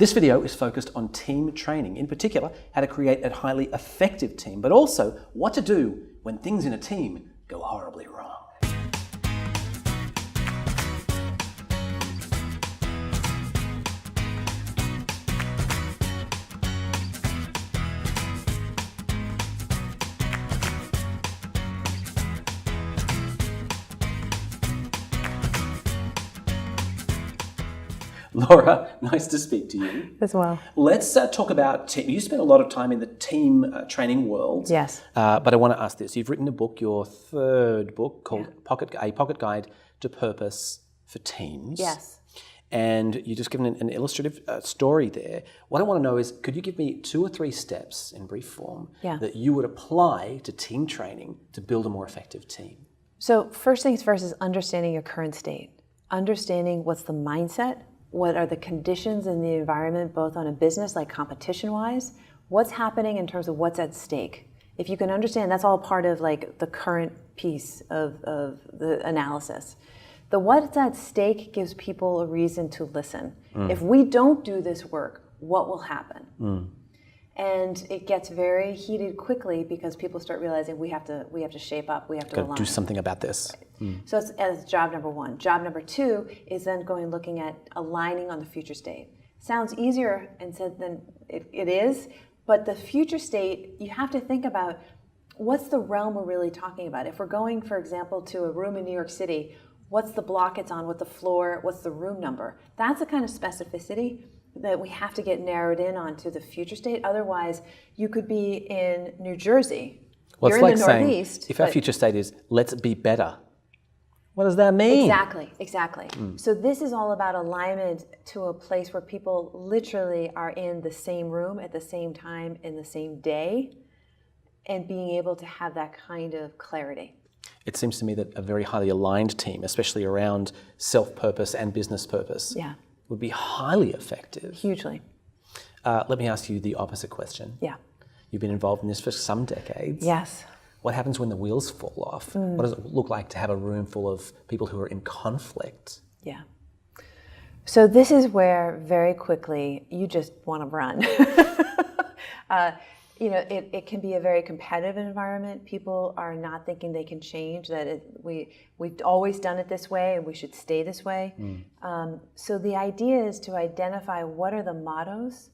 This video is focused on team training, in particular, how to create a highly effective team, but also what to do when things in a team go horribly wrong. Laura, nice to speak to you. As well. Let's talk about team. You spent a lot of time in the team training world. Yes. But I want to ask this. You've written a book, your third book, called A Pocket Guide to Purpose for Teams. Yes. And you just given an illustrative story there. What I want to know is, could you give me 2 or 3 steps in brief form that you would apply to team training to build a more effective team? So first things first is understanding your current state. Understanding what's the mindset, what are the conditions in the environment, both on a business, like competition-wise, what's happening in terms of what's at stake. If you can understand, that's all part of like the current piece of the analysis. The what's at stake gives people a reason to listen. If we don't do this work, what will happen? And it gets very heated quickly because people start realizing we have to shape up, we have to align. Do something about this. Right. So that's job number 1. Job number 2 is then looking at aligning on the future state. Sounds easier and said than it is, but the future state, you have to think about what's the realm we're really talking about. If we're going, for example, to a room in New York City, what's the block it's on, what's the floor, what's the room number? That's the kind of specificity that we have to get narrowed in on to the future state. Otherwise, you could be in New Jersey. Well, You're it's like in the Northeast. Saying, if our future state is, let's be better. What does that mean? Exactly. So this is all about alignment to a place where people literally are in the same room at the same time in the same day and being able to have that kind of clarity. It seems to me that a very highly aligned team, especially around self-purpose and business purpose, would be highly effective. Hugely. Let me ask you the opposite question. Yeah. You've been involved in this for some decades. Yes. What happens when the wheels fall off? What does it look like to have a room full of people who are in conflict? Yeah. So this is where very quickly you just want to run. It can be a very competitive environment. People are not thinking they can change, that we've always done it this way and we should stay this way. So the idea is to identify what are the mottos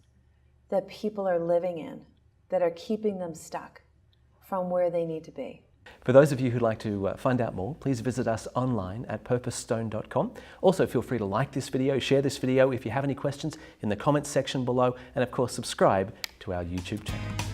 that people are living in that are keeping them stuck from where they need to be. For those of you who'd like to find out more, please visit us online at purposestone.com. Also, feel free to like this video, share this video if you have any questions in the comments section below, and of course subscribe to our YouTube channel.